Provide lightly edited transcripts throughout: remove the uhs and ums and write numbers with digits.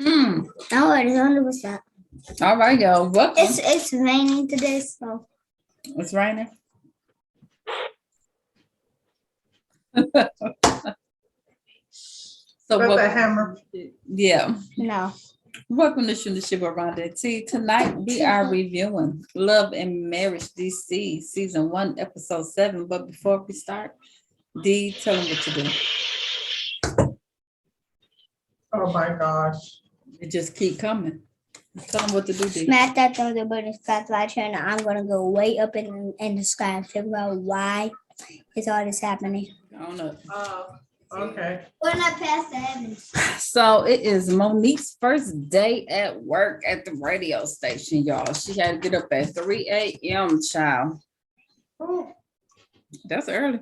No, it is 100%. All right, y'all. Welcome. It's raining today, so. It's raining. So Got what? the hammer. Yeah. No. Welcome to Shoot the Ship Around That Tea. Tonight we are reviewing Love and Marriage DC Season 1, Episode 7. But before we start, Dee, tell them what to do. Oh my gosh. It just keep coming. Tell them what to do, Dee. Smash that thumbs button, subscribe to our channel. I'm going to go way up in the sky and figure out why is all this happening. I don't know. Okay. We're not past the heavens. So it is Monique's first day at work at the radio station, y'all. She had to get up at 3 a.m., child. Ooh, That's early.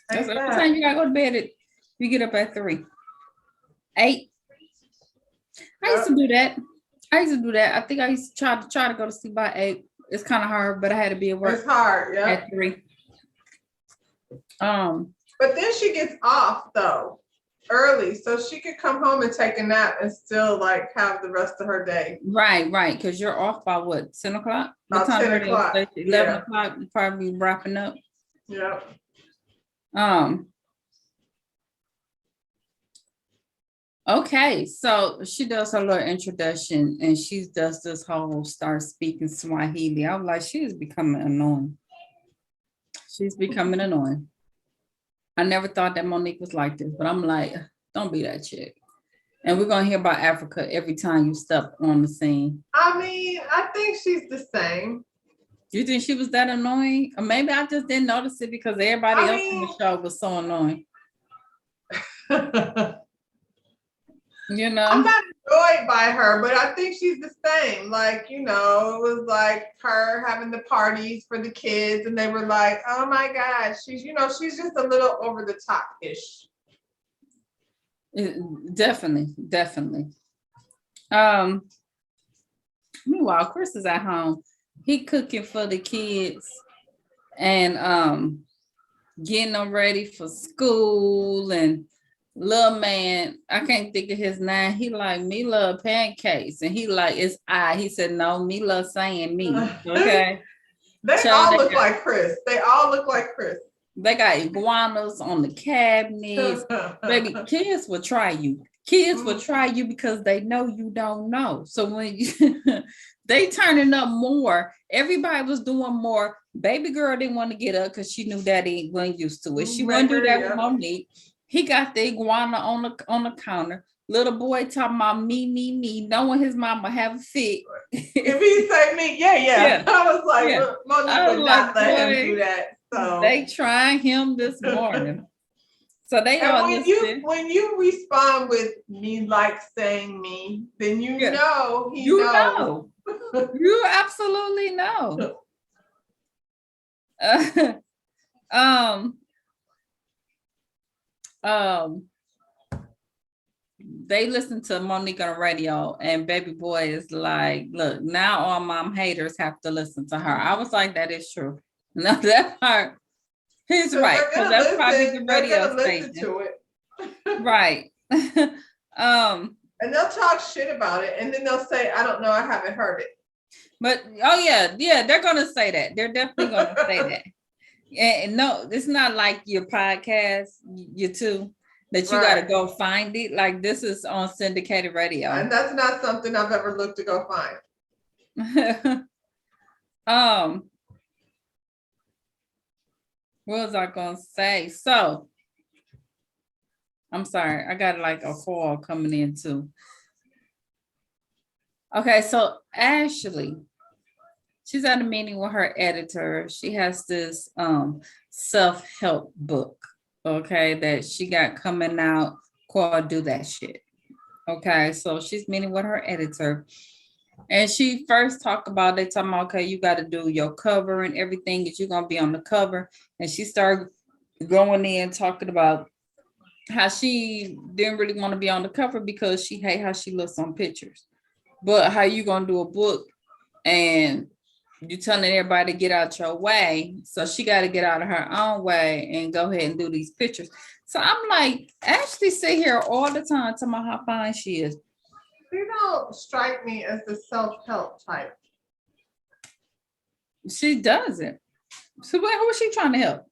That's ain't every bad. time you gotta go to bed, you get up at 3. 8. I used to do that. I think I used to try to go to sleep by 8. It's kind of hard, but I had to be at work It's hard, yeah. at 3. But then she gets off though, early, so she could come home and take a nap and still like have the rest of her day. Right, because you're off by what, 10 o'clock? What About 10 radio o'clock, station? 11 yeah. o'clock, you probably wrapping up. Yeah. Okay, so she does her little introduction and she does this whole start speaking Swahili. I was like, she is becoming annoying. She's becoming annoying. I never thought that Monique was like this, but I'm like, don't be that chick. And we're gonna hear about Africa every time you step on the scene. I mean, I think she's the same. You think she was that annoying? Or maybe I just didn't notice it because everybody else in the show was so annoying. You know? I'm not annoyed by her, but I think she's the same. Like, it was like her having the parties for the kids, and they were like, oh my God, she's just a little over the top-ish. Definitely. Meanwhile, Chris is at home. He cooking for the kids and getting them ready for school. And little man, I can't think of his name. He like, me love pancakes, and he like, it's I. He said, no, me love saying me. Okay. They all look like Chris. They got iguanas on the cabinets. Baby, kids will try you. Kids will try you because they know you don't know. So when they turning up more, everybody was doing more. Baby girl didn't want to get up because she knew daddy wasn't used to it. She wouldn't do that with Monique. He got the iguana on the counter. Little boy talking about me, knowing his mama have a fit. If he say me, yeah. I was like, Monique would not let him do that. So they trying him this morning. So they all when you respond with me like saying me, then you know he knows. You absolutely know. They listen to Monique on the radio, and baby boy is like, look, now all mom haters have to listen to her. I was like, that is true. No, that part, he's right. Because that's probably the radio station. To it. Right. And they'll talk shit about it, and then they'll say, I don't know, I haven't heard it. But they're gonna say that. They're definitely gonna say that. And no, it's not like your podcast, YouTube, that you got to go find it. Like, this is on syndicated radio. And that's not something I've ever looked to go find. What was I going to say? So, I'm sorry. I got like a call coming in too. Okay, so Ashley, she's at a meeting with her editor. She has this self-help book, okay, that she got coming out called Do That Shit. Okay, so she's meeting with her editor. And she first talked about, okay, you got to do your cover and everything that you're going to be on the cover. And she started going in talking about how she didn't really want to be on the cover because she hate how she looks on pictures. But how you going to do a book and you telling everybody to get out your way. So she got to get out of her own way and go ahead and do these pictures. So I'm like, Ashley sit here all the time talking about how fine she is. She don't strike me as the self-help type. She doesn't. So who is she trying to help?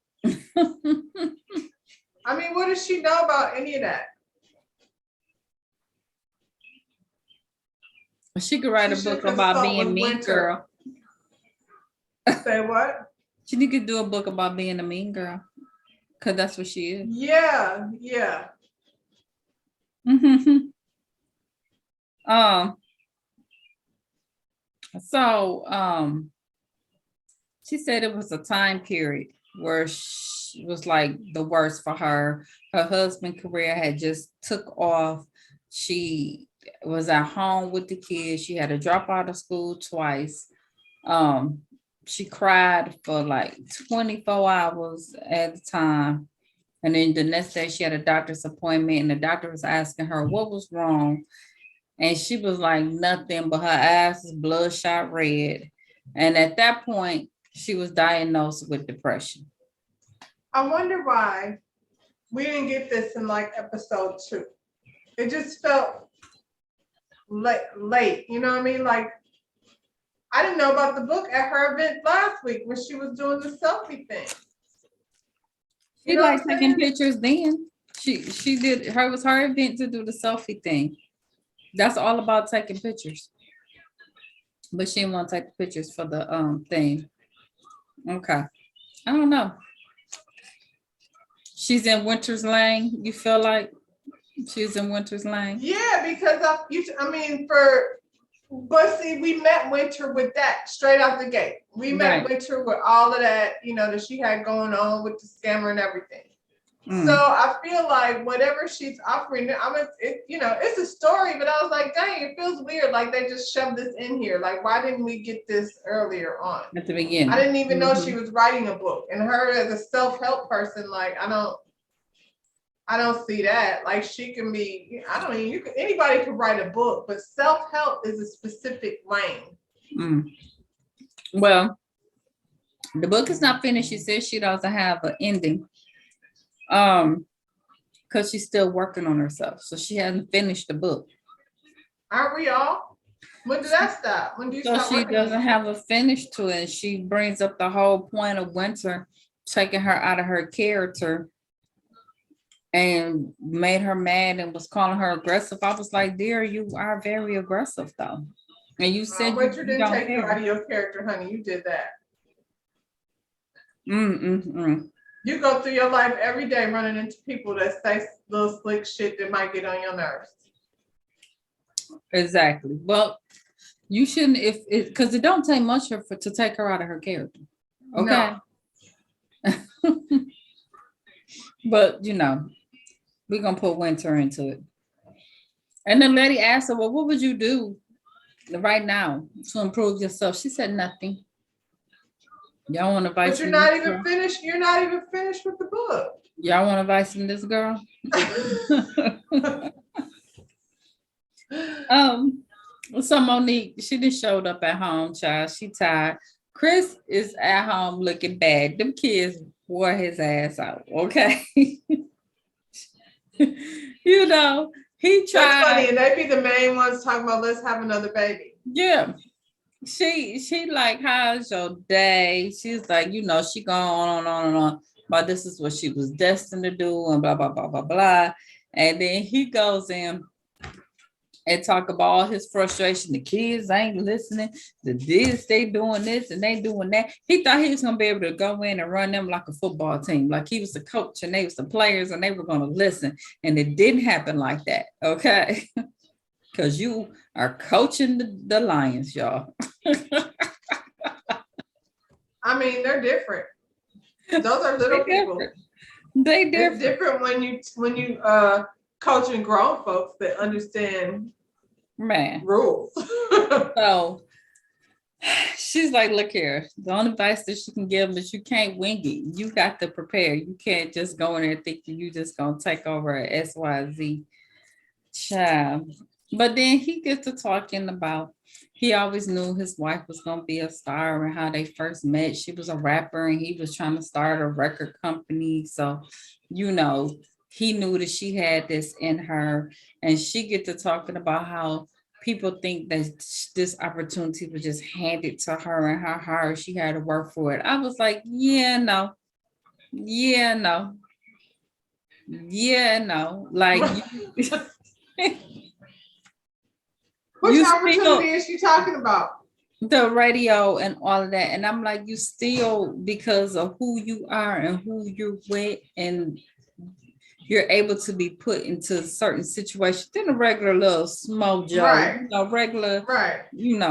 I mean, what does she know about any of that? She could write She a should book about consult being with mean Winter. girl. Say what? She could do a book about being a mean girl. Cause that's what she is. Yeah, yeah. um, so she said it was a time period where she was like the worst for her. Her husband career had just took off. She was at home with the kids. She had to drop out of school twice. Um, she cried for like 24 hours at a time. And then the next day she had a doctor's appointment and the doctor was asking her what was wrong. And she was like nothing, but her ass is bloodshot red. And at that point, she was diagnosed with depression. I wonder why we didn't get this in like episode 2. It just felt late, you know what I mean? Like, I didn't know about the book at her event last week when she was doing the selfie thing. She You know liked what I'm taking saying? pictures then. She did her was her event to do the selfie thing. That's all about taking pictures. But she didn't want to take the pictures for the thing. Okay. I don't know. She's in Winter's Lane. You feel like she's in Winter's Lane? Yeah, because but see, we met Winter with that straight out the gate. We met Right. Winter with all of that, that she had going on with the scammer and everything. Mm. So I feel like whatever she's offering, it's a story, but I was like, dang, it feels weird. Like they just shoved this in here. Like, why didn't we get this earlier on? At the beginning. I didn't even know she was writing a book. And her as a self-help person, like, I don't see that. Like she can be, anybody can write a book, but self-help is a specific lane. Mm. Well, the book is not finished. She says she doesn't have an ending. Because she's still working on herself. So she hasn't finished the book. Aren't we all? When did that stop? When do you So stop she working on doesn't have a finish to it. She brings up the whole point of Winter taking her out of her character and made her mad and was calling her aggressive. I was like, dear, you are very aggressive though. And you said Winter you didn't don't take you care. out of your character, honey. You did that. Mm-mm-mm. You go through your life every day running into people that say little slick shit that might get on your nerves. Exactly. Well, you shouldn't because it don't take much to take her out of her character. Okay. No. But we're gonna put Winter into it. And then lady asked her, well, what would you do right now to improve yourself? She said nothing. Y'all want advice? But you're not even finished. You're not even finished with the book. Y'all want advice from this girl? So Monique, she just showed up at home, child. She tired. Chris is at home looking bad. Them kids wore his ass out. Okay. He That's tried. funny, and they be the main ones talking about let's have another baby. Yeah. She like, how's your day? She's like, she going on and on. But this is what she was destined to do and blah, blah, blah, blah, blah. And then he goes in and talk about all his frustration. The kids ain't listening. They doing this and they doing that. He thought he was gonna be able to go in and run them like a football team, like he was the coach and they was the players and they were gonna listen. And it didn't happen like that, okay? Because you are coaching the Lions, y'all. I mean, they're different. Those are little people. They different. It's different when you coaching grown folks that understand rules. So she's like, look here, the only advice that she can give is you can't wing it. You got to prepare. You can't just go in there thinking you just gonna take over a SYZ child. But then he gets to talking about he always knew his wife was gonna be a star and how they first met. She was a rapper and he was trying to start a record company. So, he knew that she had this in her, and she get to talking about how people think that this opportunity was just handed to her and how hard she had to work for it. I was like, yeah, no. Yeah, no. Yeah, no. Like Which you opportunity still is she talking about? the radio and all of that. And I'm like, you still, because of who you are and who you're with, and you're able to be put into certain situations than a regular little small job, Right. regular, Right.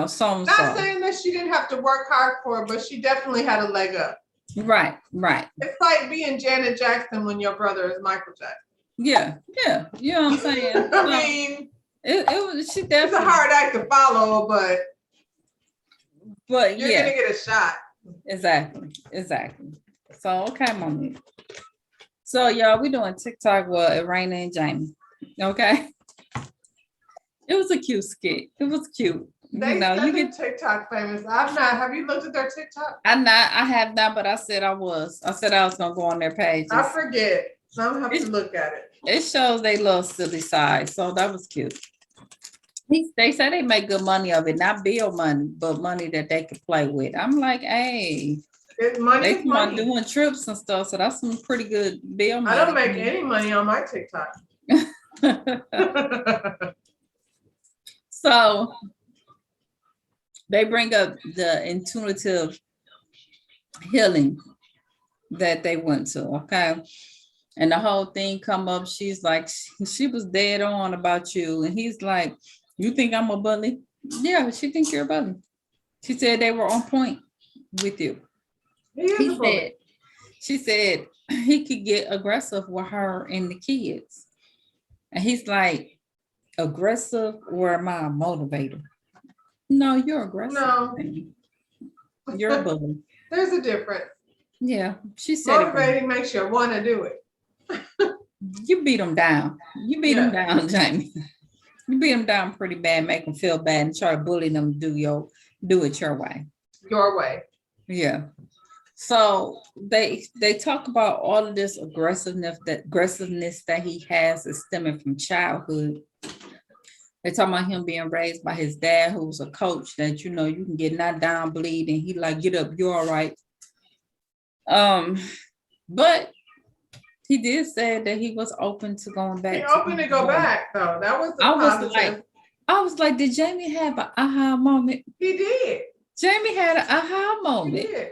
so and Not so. saying that she didn't have to work hard for it, but she definitely had a leg up. Right. It's like being Janet Jackson when your brother is Michael Jackson. Yeah. You know what I'm saying? I mean, it was, she it's a definitely, hard act to follow, but but you're yeah, gonna get a shot. exactly. So, okay, Monique. So, y'all, we doing TikTok with Raina and Jamie. Okay. It was a cute skit. It was cute. They You said get they're TikTok famous. I've not. Have you looked at their TikTok? I have not, but I said I was. I said I was gonna go on their pages. I forget. So I'm gonna have to look at it. It shows they little silly side, so that was cute. They say they make good money of it, not bill money, but money that they could play with. I'm like, hey, Money they is come out money. doing trips and stuff, so that's some pretty good bill money. I don't make any money on my TikTok. So they bring up the intuitive healing that they went to, okay? And the whole thing come up, she's like, she was dead on about you. And he's like, you think I'm a bully? Yeah, she thinks you're a bully. She said they were on point with you. She said he could get aggressive with her and the kids. And he's like, aggressive, or am I a motivator? No, you're aggressive. No. You're a bully. There's a difference. Yeah, she said motivating makes you want to do it. You beat them down. You beat them down, Jamie. You beat them down pretty bad, make them feel bad, and try to bully them to do it your way. Your way. Yeah. So they talk about all of this aggressiveness that he has is stemming from childhood. They talk about him being raised by his dad, who's a coach, that you can get knocked down, bleed, and he like, get up, you're all right. But he did say that he was open to going back. He open to go back, though. That was the positive. I was like, did Jamie have an aha moment? He did. Jamie had an aha moment. He did.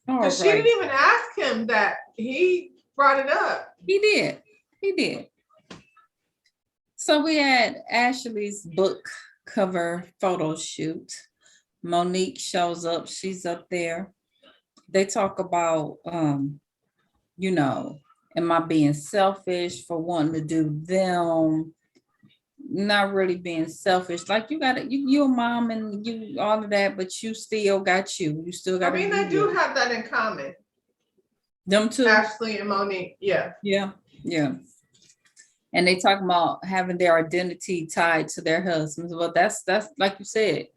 She didn't even ask him that. He brought it up. He did. So we had Ashley's book cover photo shoot. Monique shows up. She's up there. They talk about, am I being selfish for wanting to do them? Not really being selfish. Like you're a mom and you all of that, but you still got you. You still got. They do have that in common. Them two, Ashley and Monique. Yeah. And they talk about having their identity tied to their husbands. Well, that's like you said.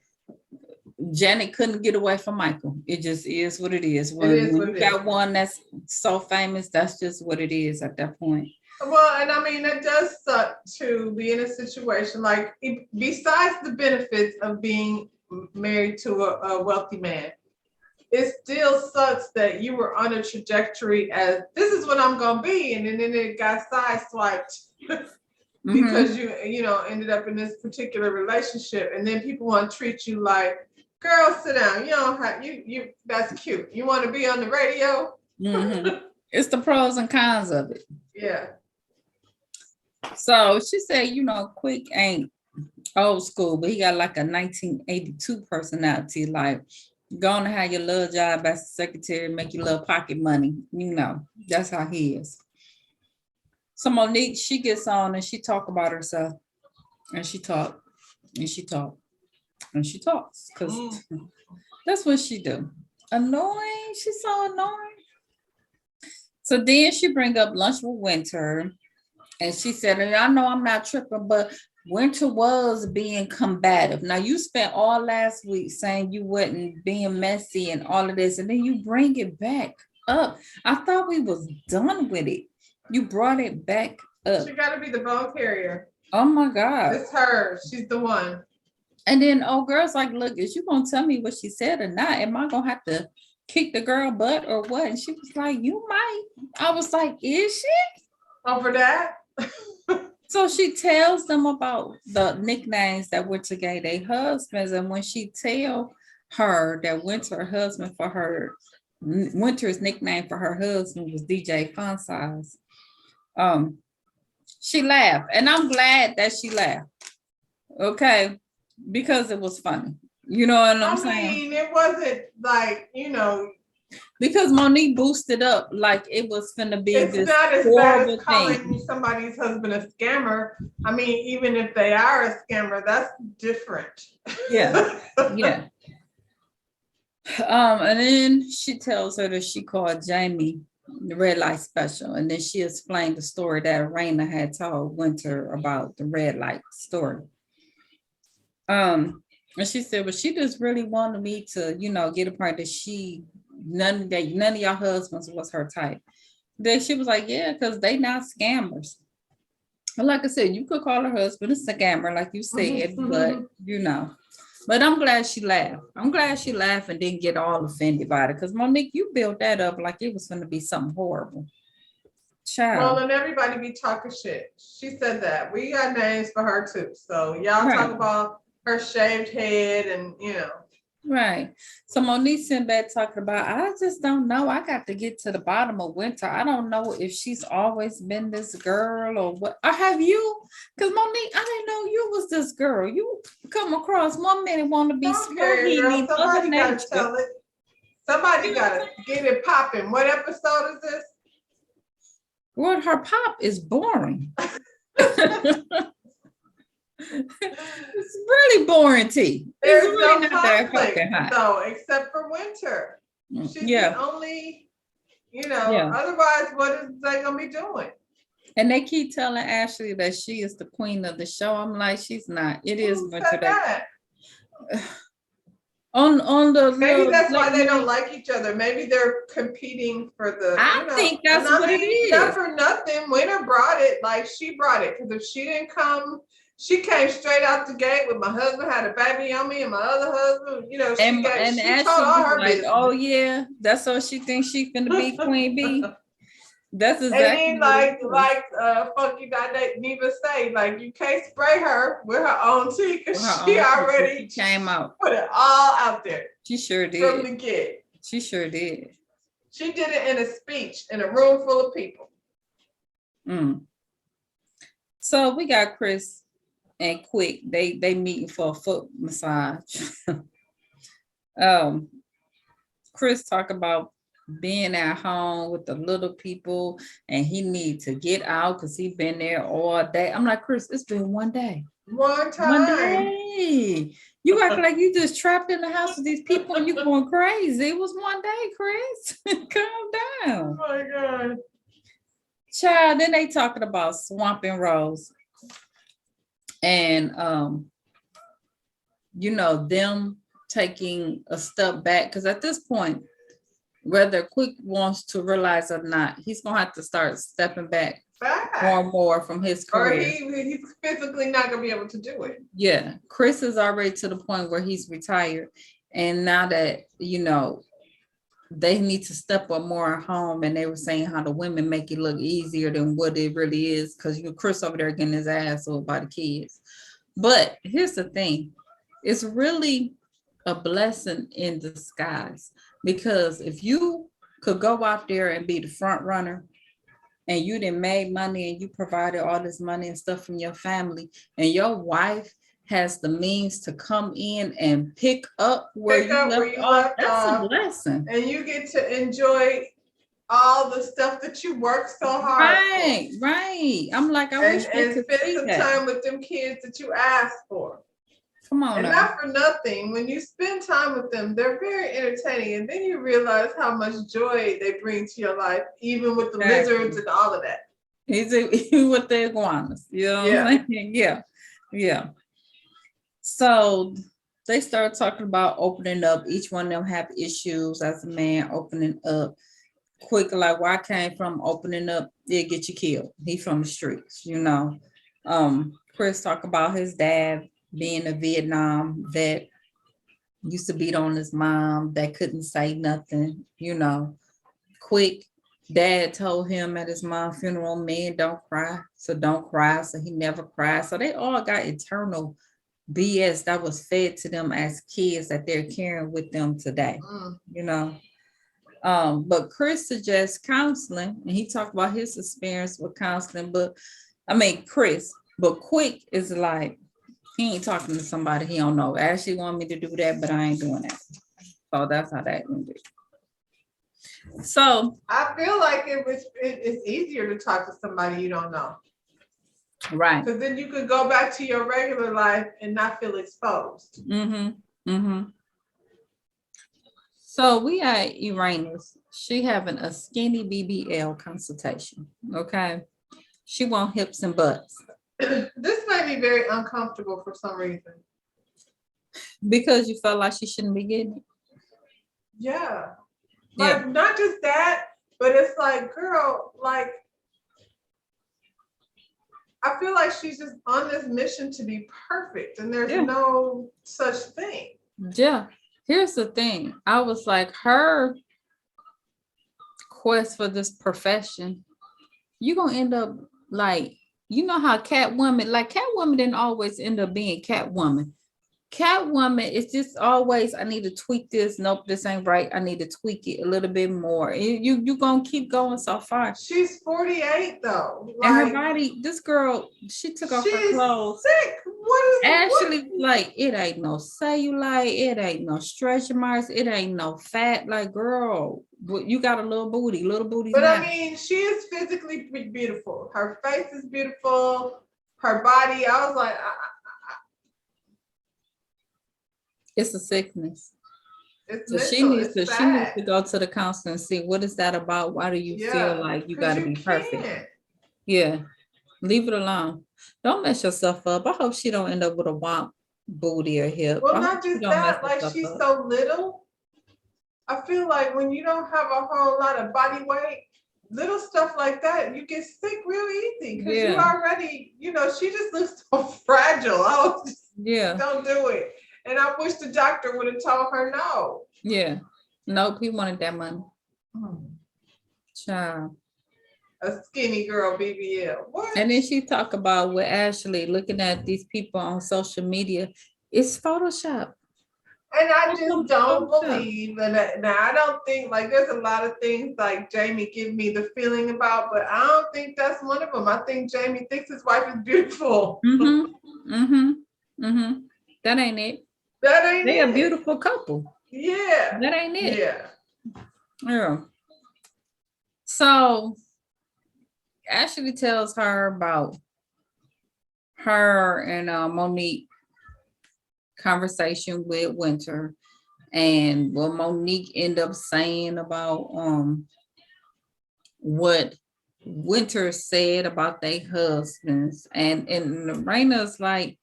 Janet couldn't get away from Michael. It just is what it is. When you got one that's so famous, that's just what it is at that point. Well, and it does suck to be in a situation like, besides the benefits of being married to a wealthy man, it still sucks that you were on a trajectory as this is what I'm gonna be, and then it got sideswiped because you ended up in this particular relationship, and then people want to treat you like, girl, sit down. You don't have you. That's cute. You want to be on the radio? It's the pros and cons of it. Yeah. So she said, Quick ain't old school, but he got like a 1982 personality. Like, going to have your little job as a secretary, make your little pocket money. That's how he is. So Monique, she gets on and she talk about herself, and she talk, and she talk, and she talks, because that's what she do. Annoying. She's so annoying. So then she bring up lunch with Winter. And she said, and I know I'm not tripping, but Winter was being combative. Now, you spent all last week saying you wasn't being messy and all of this, and then you bring it back up. I thought we was done with it. You brought it back up. She got to be the bone carrier. Oh my God. It's her. She's the one. And then old girl's like, look, is you gonna tell me what she said or not? Am I gonna have to kick the girl butt or what? And she was like, you might. I was like, is she? Over that. So she tells them about the nicknames that Winter gave their husbands. And when she tell her that Winter's nickname for her husband was DJ Fun Size, she laughed. And I'm glad that she laughed. Okay. Because it was funny. You know what I'm saying? It wasn't like, Because Monique boosted up like it was finna be it's this not as bad horrible as calling thing. somebody's husband a scammer. I mean, even if they are a scammer, that's different. Yeah. Yeah. And then she tells her that she called Jamie the red light special. And then she explained the story that Raina had told Winter about the red light story. And she said, well, she just really wanted me to, get a part that none of y'all husbands was her type. Then she was like, yeah, because they not scammers. And like I said, you could call her husband a scammer, like you said, but I'm glad she laughed. I'm glad she laughed and didn't get all offended by it. Because Monique, you built that up like it was going to be something horrible. Child. Well, and everybody be talking shit. She said that. We got names for her too. So y'all talk about her shaved head and Right. So Monique sent back talking about, I just don't know. I got to get to the bottom of Winter. I don't know if she's always been this girl or what. Or have you? Because Monique, I didn't know you was this girl. You come across one minute want to be Somebody got to tell it. Somebody got to get it popping. What episode is this? Well, her pop is boring. It's really boring, T. There's really no conflict, though, except for Winter. She's the only, otherwise, what is they gonna be doing? And they keep telling Ashley that she is the queen of the show. I'm like, she's not. It is Winter that. On the maybe that's why they don't like each other. Maybe they're competing for the. I think that's what it is. Not for nothing. Winter brought it, like she brought it, because if she didn't come. She came straight out the gate with my husband had a baby on me and my other husband, she told all her like, business. Oh yeah, that's all she thinks she finna be Queen Bee. That's exactly. And then Funky Diva say, like you can't spray her with her own tea because she already came out. Put it all out there. She sure did. From the get. She sure did. She did it in a speech in a room full of people. So we got Chris and Quick, they meeting for a foot massage. Chris talk about being at home with the little people and he need to get out because he been there all day. I'm like, Chris, it's been one day. One time. One day. You act like you just trapped in the house with these people and you going crazy. It was one day, Chris. Calm down. Oh my God. Child, then they talking about swamping Rose. And them taking a step back, because at this point, whether Quick wants to realize or not, he's gonna have to start stepping back more and more from his career. Or he's physically not gonna be able to do it. Yeah, Chris is already to the point where he's retired, and now that they need to step up more at home, and they were saying how the women make it look easier than what it really is, because Chris over there getting his ass over by the kids. But here's the thing, it's really a blessing in disguise, because if you could go out there and be the front runner and you done made money and you provided all this money and stuff from your family, and your wife has the means to come in and pick up where you left off, that's a blessing. And you get to enjoy all the stuff that you work so hard right. I'm like, I wish they could spend some time with them kids that you asked for. Come on. And not for nothing, when you spend time with them, they're very entertaining. And then you realize how much joy they bring to your life, even with the lizards and all of that. Even with the iguanas, you know what I'm saying? Yeah. So they start talking about opening up. Each one of them have issues as a man opening up. Quick, like where I came from, opening up, it get you killed. He from the streets, Chris talk about his dad being a Vietnam vet, used to beat on his mom, that couldn't say nothing, quick. Dad told him at his mom's funeral, men don't cry, so don't cry. So he never cried. So they all got eternal BS that was fed to them as kids that they're carrying with them today, Mm. But Chris suggests counseling, and he talked about his experience with counseling. But I mean, Chris, but Quick is like, he ain't talking to somebody he don't know. Ashley wanted me to do that, but I ain't doing that. So that's how that ended. So, I feel like it's easier to talk to somebody you don't know. right. Because then you could go back to your regular life and not feel exposed. So we had Uranus. She having a skinny BBL consultation. Okay. She want hips and butts. This made me very uncomfortable for some reason. Because you felt like she shouldn't be getting it. Yeah. Yeah. Like, not just that, but it's like, girl, like, I feel like she's just on this mission to be perfect, and there's Yeah. no such thing. Yeah. Here's the thing. I was like, her quest for this profession, you're gonna end up like, you know how Catwoman didn't always end up being Catwoman. Catwoman is just always, I need to tweak this. Nope, this ain't right. I need to tweak it a little bit more. You gonna keep going so far. She's 48 though. And her Like, body, this girl, she took off her she's clothes. sick. What is Actually, like, it ain't no cellulite, it ain't no stretch marks, it ain't no fat. Like, girl, you got a little booty, But not. I mean, she is physically beautiful. Her face is beautiful. Her body, I was like, It's a sickness. it's So she mental, needs it's to sad. go to the counselor and see what is that about. Why do you feel like you 'cause gotta be perfect? can't. Yeah, leave it alone. Don't mess yourself up. I hope she don't end up with a womp booty or hip. Well, I not hope she just don't mess that, like herself she's up. so little. I feel like when you don't have a whole lot of body weight, little stuff like that, you get sick real easy because you Yeah. already, she just looks so fragile. I was just, Yeah, don't do it. And I wish the doctor would have told her no. yeah. Nope, he wanted that money. Child. A skinny girl BBL. What? And then she talk about with Ashley looking at these people on social media. It's Photoshop. And I That's just some don't Photoshop. believe, and now I don't think, like, there's a lot of things like Jamie give me the feeling about, but I don't think that's one of them. I think Jamie thinks his wife is beautiful. That ain't it. That ain't They a it. beautiful couple. Yeah. That ain't it. Yeah. Yeah. So Ashley tells her about her and Monique conversation with Winter, and what Monique end up saying about what Winter said about their husbands, and Raina's like,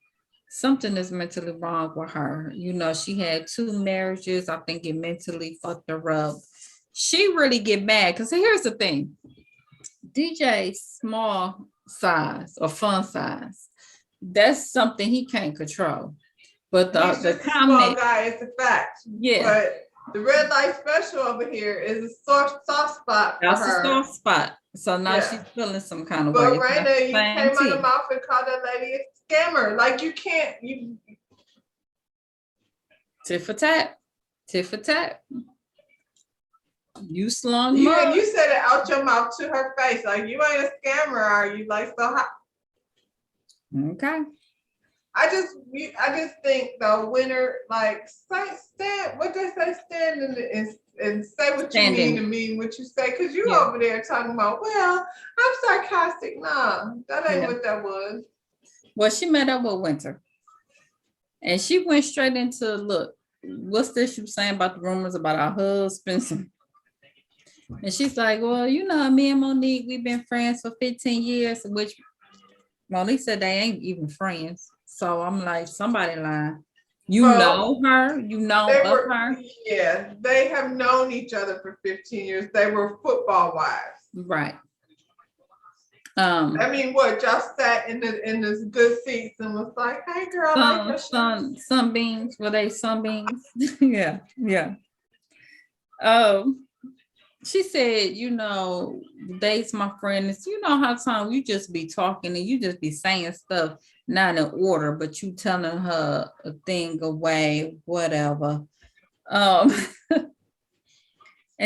something is mentally wrong with her. She had 2 marriages. I think it mentally fucked her up. She really get mad because here's the thing. DJ small size or fun size, that's something he can't control. But He's the just a small comment, guy, it's a fact. yeah, But the red light special over here is a soft spot for that's a her. soft spot. So now Yeah. she's feeling some kind of But way. Raina, you Same came out tea. of mouth and called that lady a scammer. Like, you can't, Tit for tat. Tit for tat. You slung and mud. you said it out your mouth to her face. Like, you ain't a scammer, are you? Like, so how? Okay. I just think the winner, like, stand, what they say, stand and say what Stand you in mean to mean what you say. Cause you Yeah. over there talking about, well, I'm sarcastic. Nah, that ain't Yeah. what that was. Well, she met up with Winter. And she went straight into, look, what's this you saying about the rumors about our husbands? And she's like, well, me and Monique, we've been friends for 15 years, which Monique said they ain't even friends. So I'm like, somebody lying. You Well, know her? You know They of were, her? yeah, they have known each other for 15 years. They were football wives. Right. I mean, what, y'all sat in this good seats and was like, hey girl, I like your shoes. Sunbeams, were they sunbeams? Yeah, yeah. She said, Dave's my friend. It's, how time you just be talking and you just be saying stuff not in order, but you telling her a thing away, whatever. And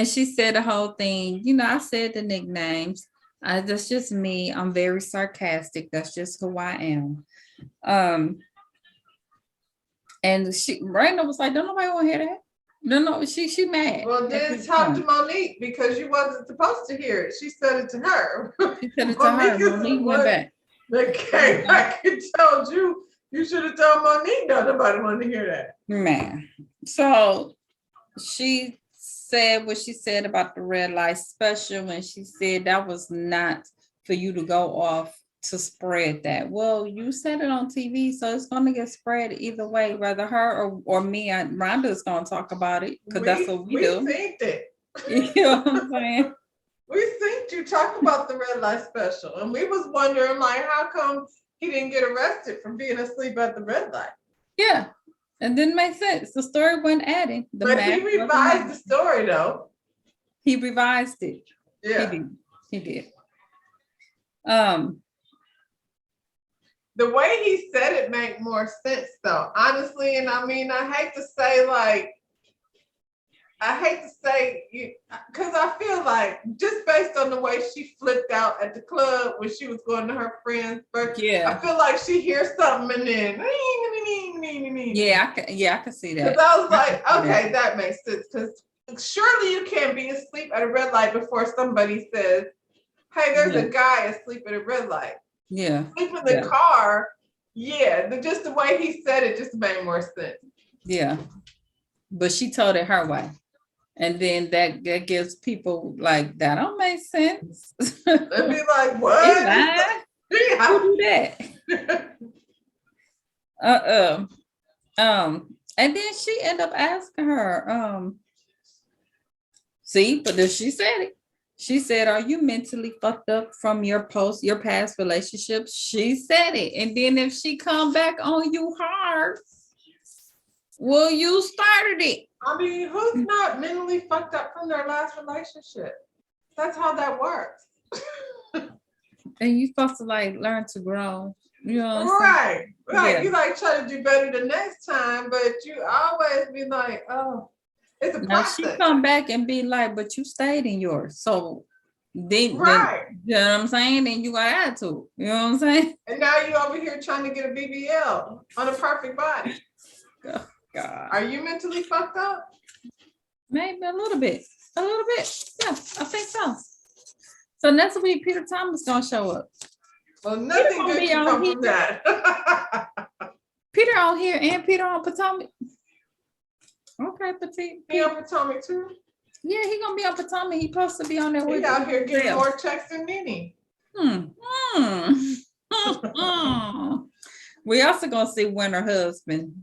she said the whole thing, I said the nicknames. That's just me. I'm very sarcastic. That's just who I am. And Brenda was like, don't nobody want to hear that. No, she mad. Well, then talk to Monique because you wasn't supposed to hear it. She said it to her. She said it to her. Monique went back. That came back and told you. You should have told Monique. No, nobody wanted to hear that. Man. So she said what she said about the red light special, and she said that was not for you to go off to spread that. Well, you said it on TV, so it's going to get spread either way, whether her or me. Rhonda's going to talk about it because that's what we do. We synced it. You know what I'm saying? We synced you talk about the red light special, and we was wondering like, how come he didn't get arrested for being asleep at the red light? Yeah, it didn't make sense. The story wasn't adding. But he revised the story though. He revised it. Yeah, he did. The way he said it made more sense though, honestly. And I mean, I hate to say because I feel like just based on the way she flipped out at the club when she was going to her friend's birthday, I feel like she hears something and then I can see that. Because I was like, okay, that makes sense. Because surely you can't be asleep at a red light before somebody says, hey, there's a guy asleep at a red light. Yeah. Sleep in the car. Yeah. Just the way he said it just made more sense. Yeah. But she told it her way. And then that gives people like, that don't make sense. They'd be like, what? Who do that? And then she ended up asking her, but she said it. She said, are you mentally fucked up from your past relationships? She said it. And then if she come back on you hard, well, you started it. I mean, who's not mentally fucked up from their last relationship? That's how that works. And you supposed to like learn to grow. You know what right. Yeah. You like try to do better the next time, but you always be like, oh. It's a process. Now she come back and be like, but you stayed in yours. So then, you know what I'm saying? Then you got attitude. You know what I'm saying? And now you over here trying to get a BBL on a perfect body. Oh, God. Are you mentally fucked up? Maybe a little bit. Yeah, I think so. So next week, Peter Thomas gonna show up. Well, nothing good can come from that. Peter on here and Peter on Potomac. Okay, Petite. He on Potomac too? Yeah, he gonna be on Potomac. He supposed to be on there with out here getting more checks than Nene. We also gonna see Winter Husband.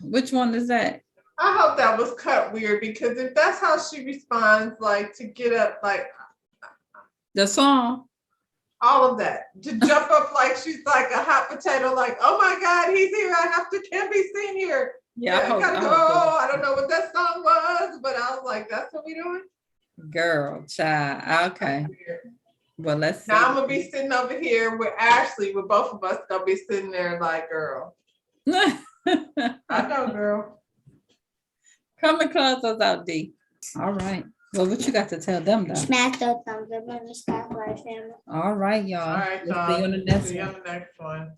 Which one is that? I hope that was cut weird because if that's how she responds, like to get up, like the song. All of that, to jump up like she's like a hot potato, like, oh my God, he's here. Can't be seen here. Yeah, I gotta go. I don't know what that song was, but I was like, that's what we doing? Girl, child. Okay. Well, let's see. Now I'm gonna be sitting over here with Ashley, with both of us gonna be sitting there like, girl. I know, girl. Come and close us out, D. All right. Well, what you got to tell them, though? Smack the thumbs up on the Skyfly family. All right, y'all. All right, We'll see you on the next one. See you on the next one.